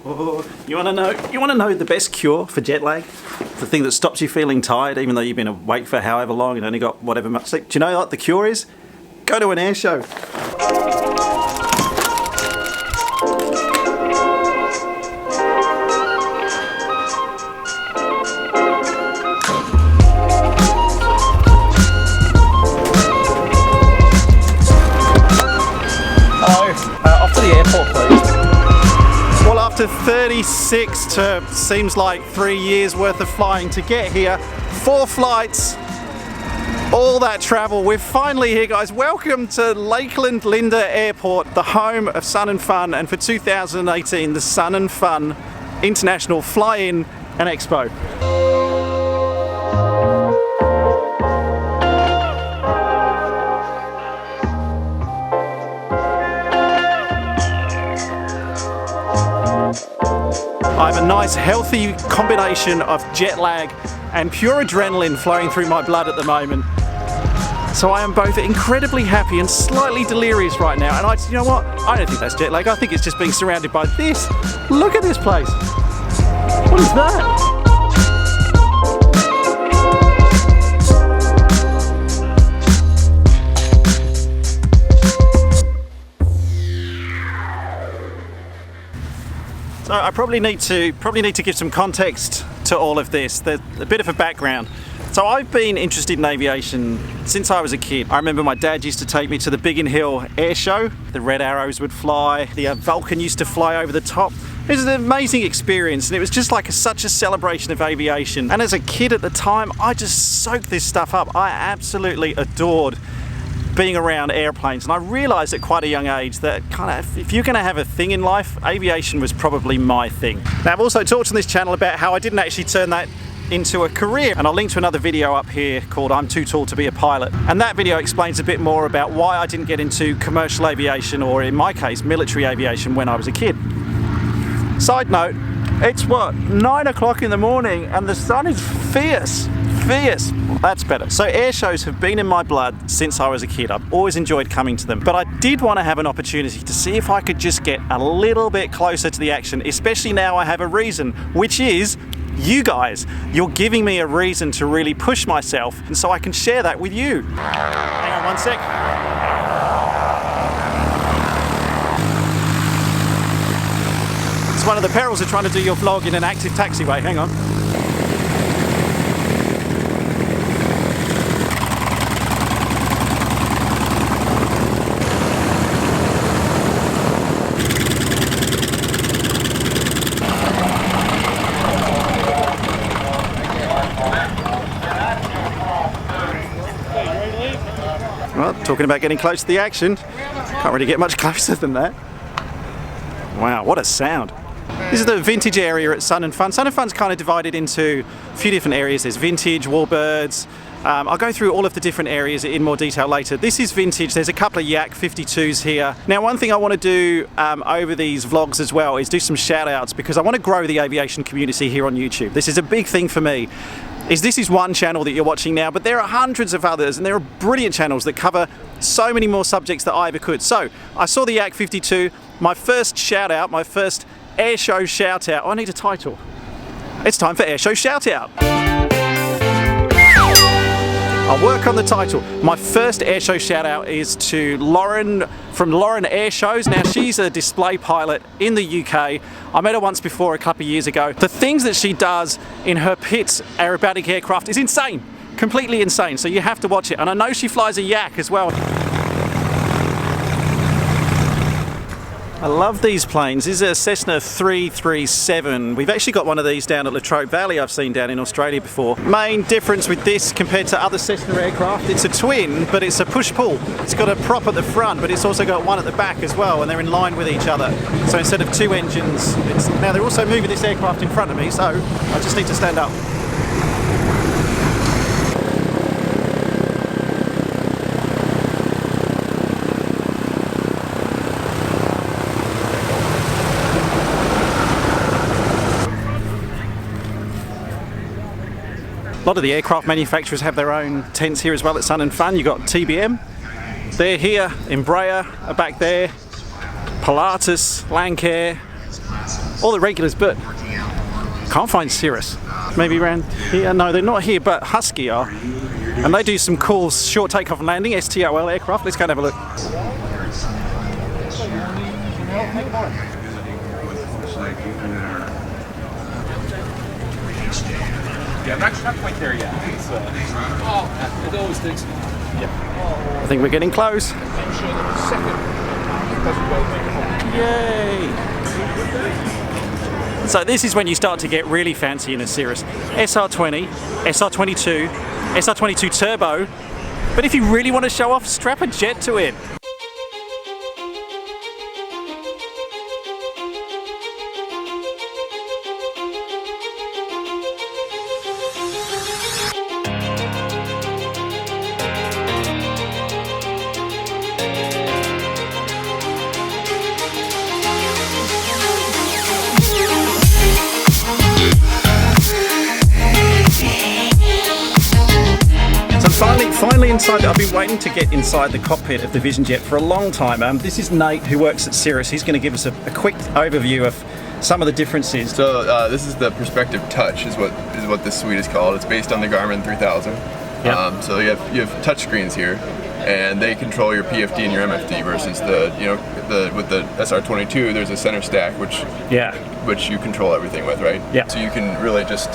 You want to know the best cure for jet lag? The thing that stops you feeling tired even though you've been awake for however long and only got whatever much sleep. Do you know what the cure is? Go to an air show. Off to the airport, please. Well, after 36 to seems like 3 years worth of flying to get here, 4 flights, all that travel, we're finally here, guys. Welcome to Lakeland Airport, the home of Sun and Fun, and for 2018, the Sun and Fun International Fly-In and Expo. I have a nice healthy combination of jet lag and pure adrenaline flowing through my blood at the moment. So I am both incredibly happy and slightly delirious right now. And you know what? I don't think that's jet lag. I think it's just being surrounded by this. Look at this place. What is that? So I probably need to give some context to all of this. There's a bit of a background. So I've been interested in aviation since I was a kid. I remember my dad used to take me to the Biggin Hill air show. The red arrows would fly, the Vulcan used to fly over the top. It was an amazing experience and it was just like such a celebration of aviation. And as a kid at the time, I just soaked this stuff up. I absolutely adored being around airplanes, and I realised at quite a young age that if you're going to have a thing in life, aviation was probably my thing. Now I've also talked on this channel about how I didn't actually turn that into a career, and I'll link to another video up here called I'm Too Tall to Be a Pilot, and that video explains a bit more about why I didn't get into commercial aviation, or in my case military aviation, when I was a kid. Side note, it's what, 9 o'clock in the morning and the sun is fierce. That's better. So air shows have been in my blood since I was a kid. I've always enjoyed coming to them, but I did want to have an opportunity to see if I could just get a little bit closer to the action, especially now I have a reason, which is you guys. You're giving me a reason to really push myself, and so I can share that with you. Hang on one sec. It's one of the perils of trying to do your vlog in an active taxiway. Hang on. Well, talking about getting close to the action, can't really get much closer than that. Wow, what a sound. This is the vintage area at Sun and Fun. Sun and Fun's kind of divided into a few different areas. There's vintage, warbirds. I'll go through all of the different areas in more detail later. This is vintage. There's a couple of Yak 52s here. Now, one thing I want to do over these vlogs as well is do some shout outs, because I want to grow the aviation community here on YouTube. This is a big thing for me. This is one channel that you're watching now, but there are hundreds of others, and there are brilliant channels that cover so many more subjects that I ever could. So I saw the Yak 52, my first shout out, my first Airshow Shoutout. Oh, I need a title. It's time for Airshow Shoutout. I'll work on the title. My first airshow shout out is to Lauren from Lauren Airshows. Now she's a display pilot in the UK. I met her once before a couple of years ago. The things that she does in her pits aerobatic aircraft is insane, completely insane. So you have to watch it. And I know she flies a Yak as well. I love these planes. This is a Cessna 337. We've actually got one of these down at Latrobe Valley I've seen down in Australia before. Main difference with this compared to other Cessna aircraft, it's a twin, but it's a push-pull. It's got a prop at the front, but it's also got one at the back as well, and they're in line with each other. So instead of two engines, now they're also moving this aircraft in front of me, so I just need to stand up. A lot of the aircraft manufacturers have their own tents here as well at Sun and Fun. You've got TBM, they're here, Embraer are back there, Pilatus, Lancair, all the regulars, but can't find Cirrus. Maybe around here? No, they're not here, but Husky are. And they do some cool short takeoff and landing, STOL aircraft. Let's go and have a look. Yeah, I'm not quite there yet. It always takes. Yeah. I think we're getting close. Yay! So this is when you start to get really fancy in a Cirrus. SR20, SR22, SR22 Turbo. But if you really want to show off, strap a jet to it. Finally inside, I've been waiting to get inside the cockpit of the Vision Jet for a long time. This is Nate, who works at Cirrus. He's going to give us a quick overview of some of the differences. So this is the Perspective Touch, is what this suite is called. It's based on the Garmin 3000. Yep. So you have touch screens here, and they control your PFD and your MFD versus with the SR22. There's a center stack which you control everything with, right? Yeah. So you can really just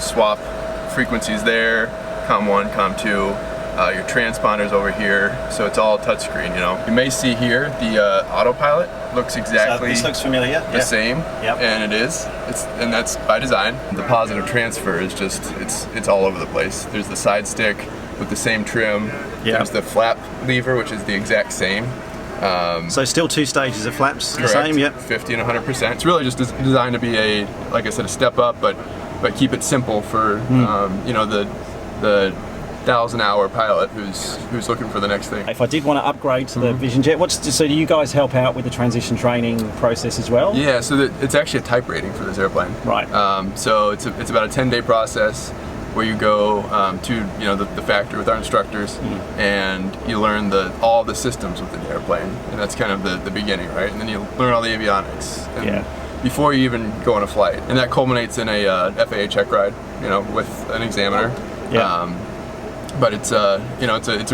swap frequencies there. COM1, COM2, your transponders over here, so it's all touchscreen. You may see here the autopilot looks exactly this looks familiar. The same, and it is. And that's by design. The positive transfer is just it's all over the place. There's the side stick with the same trim. There's the flap lever, which is the exact same. So still 2 stages of flaps, correct. The same, 50 and 100%. It's really just designed to be like I said, a step up, but keep it simple for the 1,000-hour pilot who's looking for the next thing. If I did want to upgrade to the Vision Jet, so do you guys help out with the transition training process as well? Yeah, so it's actually a type rating for this airplane. Right. So it's about a 10-day process where you go to the factory with our instructors, and you learn all the systems within the airplane, and that's kind of the beginning, right? And then you learn all the avionics. And before you even go on a flight, and that culminates in a FAA check ride, with an examiner. But it's a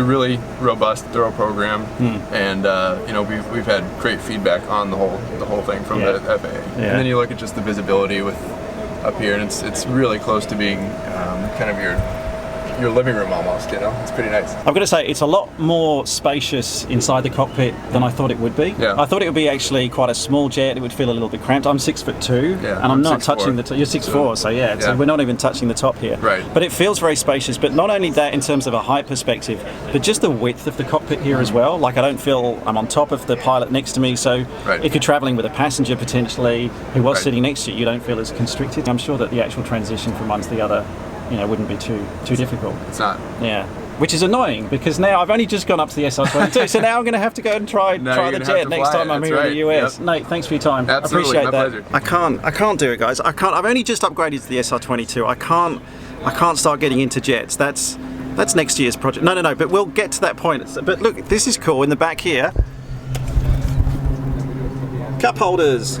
really robust, thorough program, and we've had great feedback on the whole thing from the FAA. And then you look at just the visibility up here, and it's really close to being kind of your living room almost. It's pretty nice. I've got to say, it's a lot more spacious inside the cockpit than I thought it would be. Yeah. I thought it would be actually quite a small jet. It would feel a little bit cramped. I'm 6'2", and I'm not touching the top. You're 6'4", so we're not even touching the top here. Right. But it feels very spacious. But not only that, in terms of a height perspective, but just the width of the cockpit here as well. Like, I don't feel I'm on top of the pilot next to me. So if you're traveling with a passenger potentially who was sitting next to you, you don't feel as constricted. I'm sure that the actual transition from one to the other, wouldn't be too difficult. It's not. Yeah. Which is annoying, because now I've only just gone up to the SR22, so now I'm going to have to go and try the jet next time I'm here in the US. Yep. Nate, thanks for your time. Absolutely, I appreciate that. Pleasure. I can't do it, guys. I've only just upgraded to the SR22. I can't start getting into jets. That's next year's project. No, but we'll get to that point. But look, this is cool in the back here. Cup holders,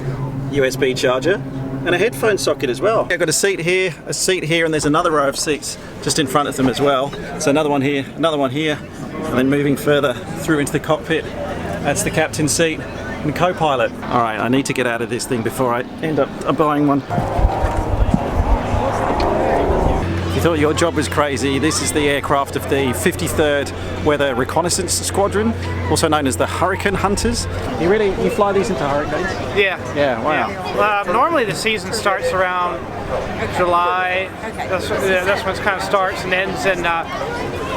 USB charger, and a headphone socket as well. I've got a seat here, and there's another row of seats just in front of them as well. So another one here, and then moving further through into the cockpit, that's the captain's seat and co-pilot. All right, I need to get out of this thing before I end up buying one. If you thought your job was crazy, this is the aircraft of the 53rd Weather Reconnaissance Squadron, also known as the Hurricane Hunters. You fly these into hurricanes? Yeah. Yeah, wow. Yeah. Normally the season starts around July. That's when it kind of starts and ends, and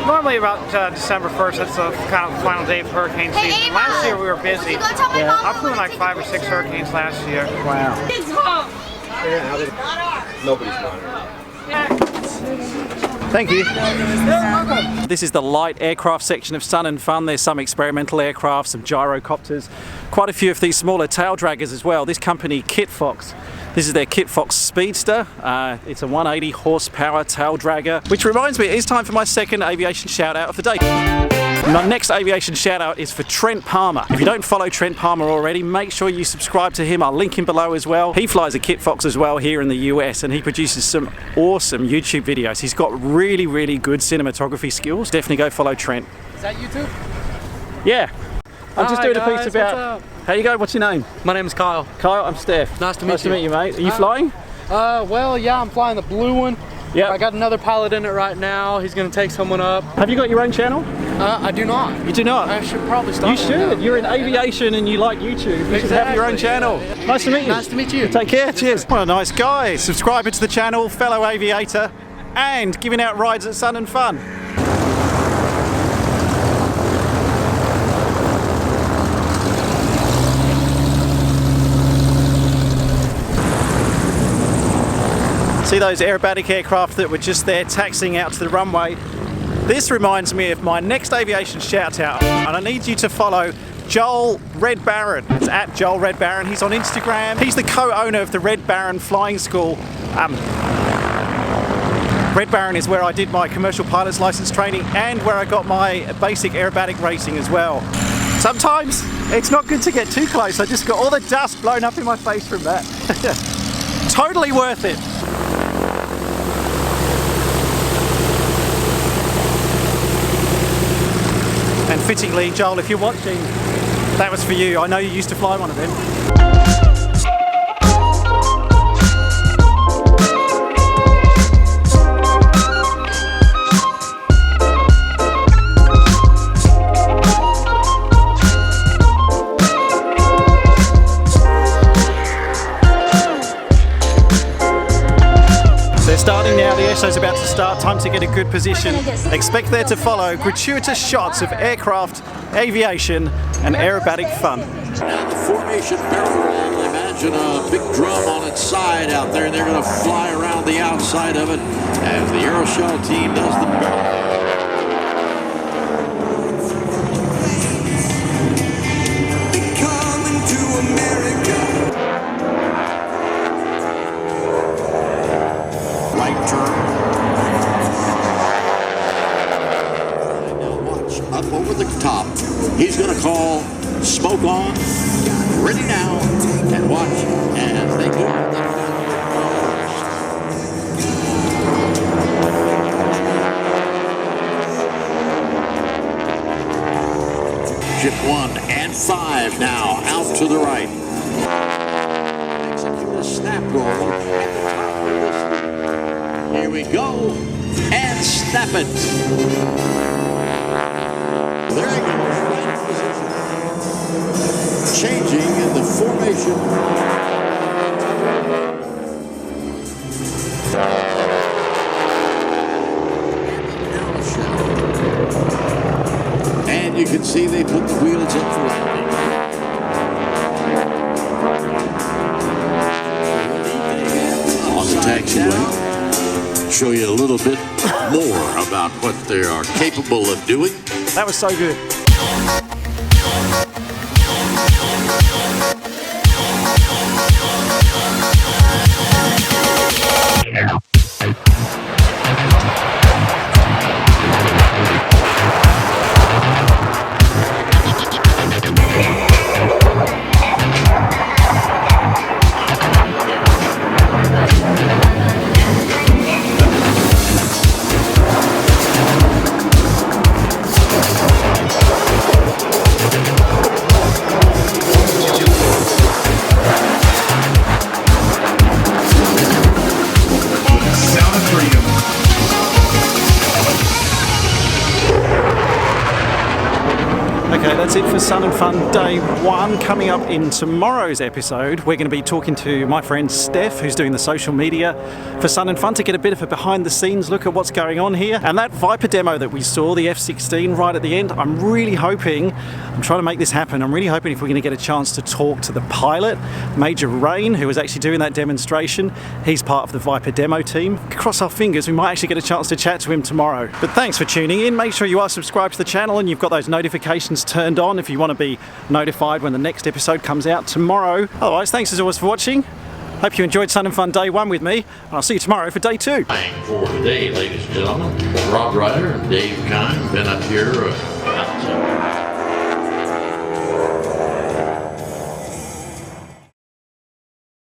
normally about December 1st, that's the kind of final day of hurricane season. Last year we were busy. I flew in like 5 or 6 hurricanes last year. Wow. Nobody's monitoring. Thank you. This is the light aircraft section of Sun and Fun. There's some experimental aircraft, some gyrocopters, quite a few of these smaller tail draggers as well. This company, Kit Fox, This is their Kit Fox Speedster. It's a 180 horsepower tail dragger, which reminds me, it is time for my second aviation shout out of the day. My next aviation shout out is for Trent Palmer. If you don't follow Trent Palmer already, make sure you subscribe to him. I'll link him below as well. He flies a Kit Fox as well here in the US, and he produces some awesome YouTube videos. He's got really, really good cinematography skills. Definitely go follow Trent. Is that YouTube? Yeah. I'm just doing a piece about... What's up? How you go? What's your name? My name is Kyle. Kyle, I'm Steph. Nice to meet you. Nice to meet you, mate. Are you flying? Well, yeah, I'm flying the blue one. Yeah. I got another pilot in it right now. He's gonna take someone up. Have you got your own channel? I do not. You do not? I should probably start. You should. You're in aviation and you like YouTube. You should have your own channel. Yeah. Nice to meet you. Nice to meet you. Take care. Cheers. What a nice guy. Subscriber to the channel, fellow aviator, and giving out rides at Sun and Fun. See those aerobatic aircraft that were just there taxiing out to the runway? This reminds me of my next aviation shout out, and I need you to follow Joel Red Baron. It's at Joel Red Baron. He's on Instagram. He's the co-owner of the Red Baron Flying School. Red Baron is where I did my commercial pilot's license training and where I got my basic aerobatic racing as well. Sometimes it's not good to get too close. I just got all the dust blown up in my face from that. Totally worth it. And fittingly, Joel, if you're watching, that was for you. I know you used to fly one of them. Starting now, the airshow's about to start, time to get a good position. Expect there to follow gratuitous shots of aircraft, aviation and aerobatic fun. Now the formation barrel roll, imagine a big drum on its side out there, and they're going to fly around the outside of it as the Aeroshell team does the barrel. Over the top, he's going to call smoke on, ready now, and watch as they go. Ship 1 and 5 now out to the right. Execute a snap roll at the top of this. Here we go, and snap it. There he goes, changing in the formation. And you can see they put the wheels in for landing. On the taxiway, show you a little bit more about what they are capable of doing. That was so good. Okay, that's it for Sun and Fun Day 1. Coming up in tomorrow's episode, we're going to be talking to my friend Steph, who's doing the social media for Sun and Fun, to get a bit of a behind-the-scenes look at what's going on here. And that Viper demo that we saw, the F16 right at the end, I'm really hoping, I'm trying to make this happen, I'm really hoping if we're going to get a chance to talk to the pilot, Major Rain, who was actually doing that demonstration. He's part of the Viper demo team. Cross our fingers, we might actually get a chance to chat to him tomorrow. But thanks for tuning in. Make sure you are subscribed to the channel and you've got those notifications turned on if you want to be notified when the next episode comes out tomorrow. Otherwise, thanks as always for watching. Hope you enjoyed Sun and Fun Day 1 with me, and I'll see you tomorrow for Day 2. For today, ladies and gentlemen, Rob Ryder and Dave Kine been up here